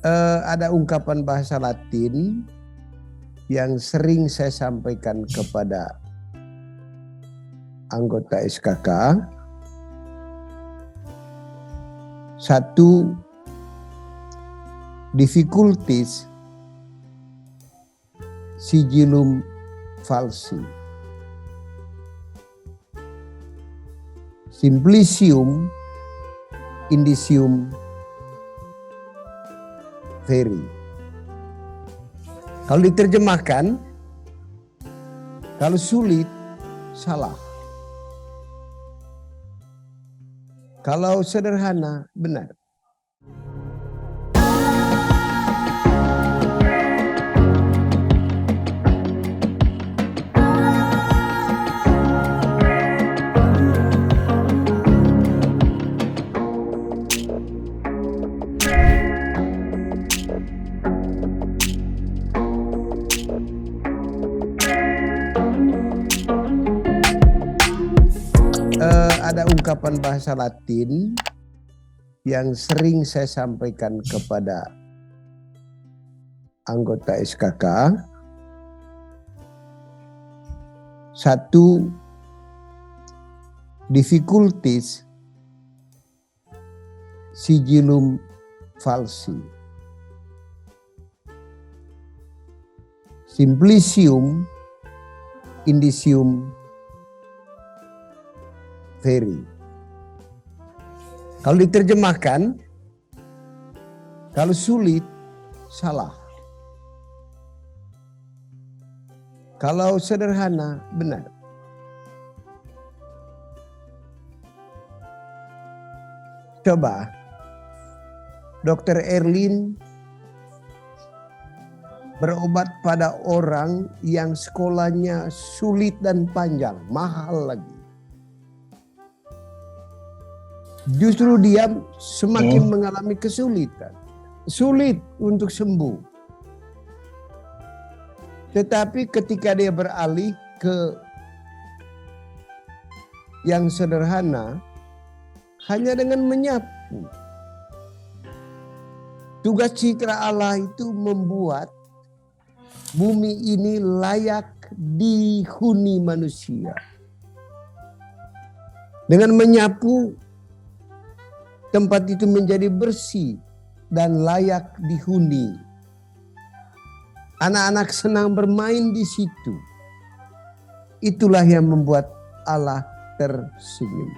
Ada ungkapan bahasa Latin yang sering saya sampaikan kepada anggota SKK. Satu, difficulties sigillum falsi. Simplicium indicium veri. Kalau diterjemahkan, kalau sulit, salah. Kalau sederhana, benar. Ada ungkapan bahasa Latin yang sering saya sampaikan kepada anggota SKK. Satu, difficulties sigillum falsi. Simplicium indicium veri. Kalau diterjemahkan, kalau sulit, salah. Kalau sederhana, benar. Coba, Dr. Erlin berobat pada orang yang sekolahnya sulit dan panjang, mahal lagi. Justru dia semakin mengalami kesulitan. Sulit untuk sembuh. Tetapi ketika dia beralih ke yang sederhana, hanya dengan menyapu. Tugas citra Allah itu membuat bumi ini layak dihuni manusia. Dengan menyapu, tempat itu menjadi bersih dan layak dihuni. Anak-anak senang bermain di situ. Itulah yang membuat Allah tersenyum.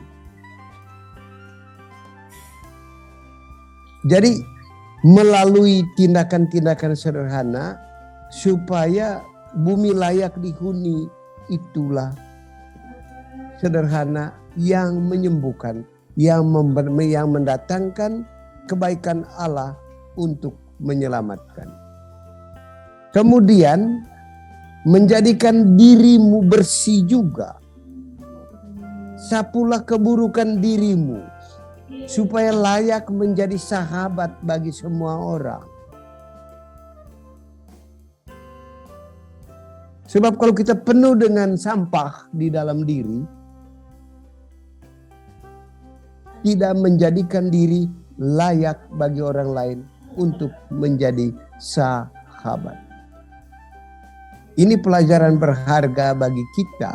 Jadi melalui tindakan-tindakan sederhana supaya bumi layak dihuni, itulah sederhana yang menyembuhkan, yang mendatangkan kebaikan Allah untuk menyelamatkan. Kemudian menjadikan dirimu bersih juga. Sapulah keburukan dirimu supaya layak menjadi sahabat bagi semua orang. Sebab kalau kita penuh dengan sampah di dalam diri, tidak menjadikan diri layak bagi orang lain untuk menjadi sahabat. Ini pelajaran berharga bagi kita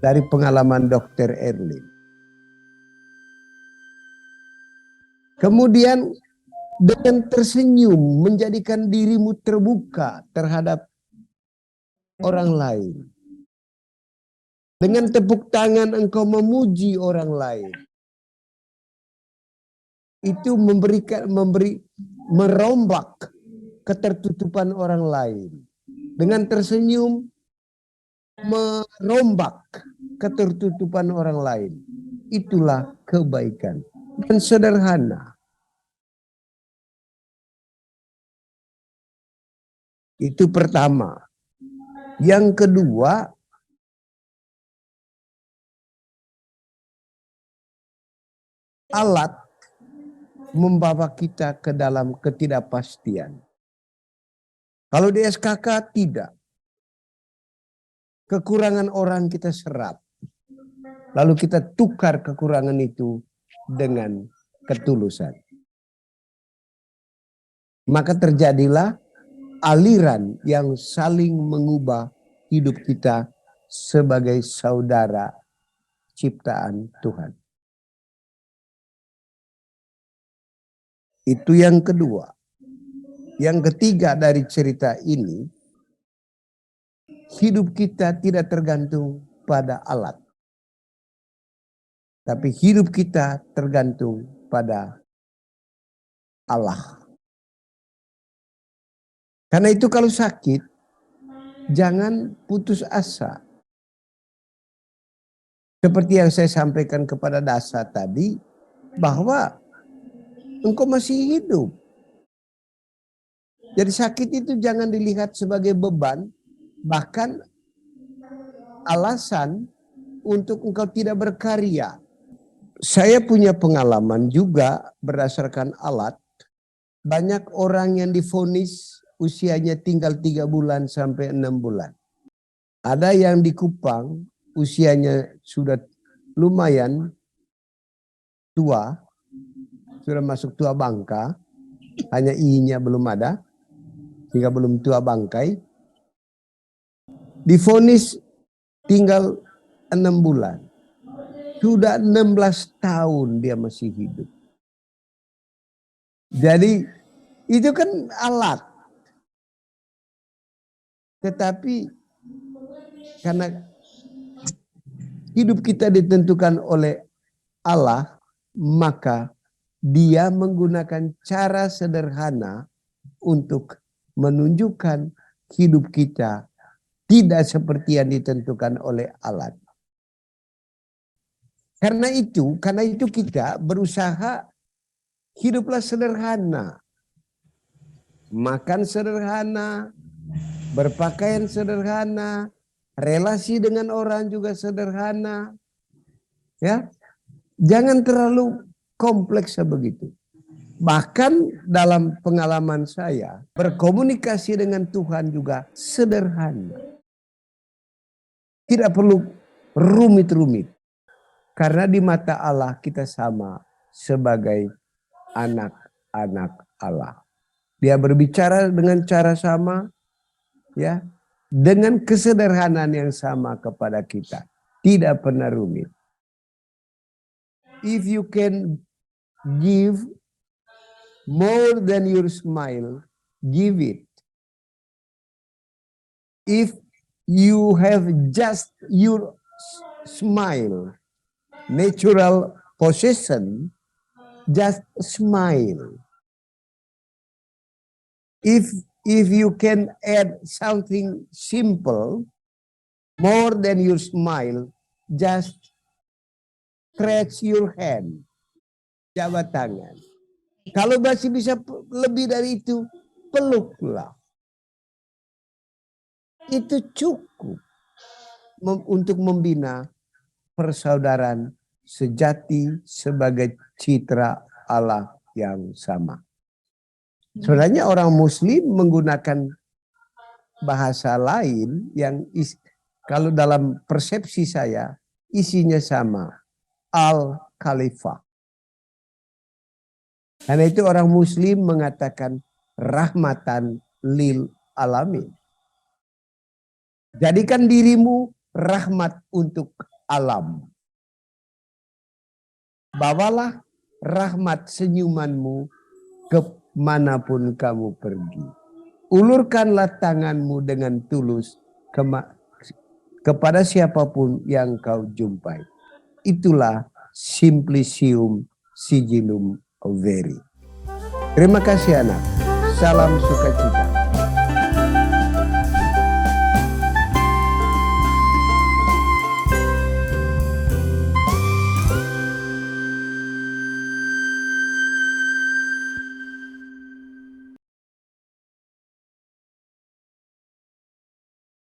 dari pengalaman Dr. Erlin. Kemudian dengan tersenyum menjadikan dirimu terbuka terhadap orang lain. Dengan tepuk tangan engkau memuji orang lain. Itu merombak ketertutupan orang lain. Dengan tersenyum merombak ketertutupan orang lain. Itulah kebaikan. Dan sederhana. Itu pertama. Yang kedua, alat membawa kita ke dalam ketidakpastian. Kalau di SKK tidak. Kekurangan orang kita serap. Lalu kita tukar kekurangan itu dengan ketulusan. maka terjadilah aliran yang saling mengubah hidup kita sebagai saudara ciptaan Tuhan. Itu yang kedua. Yang ketiga dari cerita ini, hidup kita tidak tergantung pada alat. Tapi hidup kita tergantung pada Allah. Karena itu kalau sakit, jangan putus asa. Seperti yang saya sampaikan kepada Dasa tadi, bahwa engkau masih hidup. Jadi sakit itu jangan dilihat sebagai beban, bahkan alasan untuk engkau tidak berkarya. Saya punya pengalaman juga berdasarkan alat. Banyak orang yang divonis usianya tinggal 3 bulan sampai 6 bulan. Ada yang di Kupang usianya sudah lumayan tua, sudah masuk tua bangka, hanya I-nya belum ada, sehingga belum tua bangkai. Divonis tinggal 6 bulan. Sudah 16 tahun dia masih hidup. Jadi itu kan alat. Tetapi karena hidup kita ditentukan oleh Allah, maka Dia menggunakan cara sederhana untuk menunjukkan hidup kita tidak seperti yang ditentukan oleh alat. Karena itu kita berusaha hiduplah sederhana. Makan sederhana, berpakaian sederhana, relasi dengan orang juga sederhana. Ya. Jangan terlalu kompleks begitu. Bahkan dalam pengalaman saya, berkomunikasi dengan Tuhan juga sederhana. Tidak perlu rumit-rumit. Karena di mata Allah kita sama sebagai anak-anak Allah. Dia berbicara dengan cara sama, ya, dengan kesederhanaan yang sama kepada kita. Tidak pernah rumit. If you can give more than your smile, give it. If you have just your smile, natural possession, just smile. If you can add something simple, more than your smile, just stretch your hand, jabat tangan. Kalau masih bisa lebih dari itu, peluklah. Itu cukup untuk membina persaudaraan sejati sebagai citra Allah yang sama. Sebenarnya orang Muslim menggunakan bahasa lain yang kalau dalam persepsi saya isinya sama. Al-Khalifah. Karena itu orang Muslim mengatakan rahmatan lil alamin. Jadikan dirimu rahmat untuk alam. Bawalah rahmat senyumanmu kemanapun kamu pergi. Ulurkanlah tanganmu dengan tulus kepada siapapun yang kau jumpai. Itulah Simplicium Sigillum Veri. Terima kasih anak. Salam sukacita.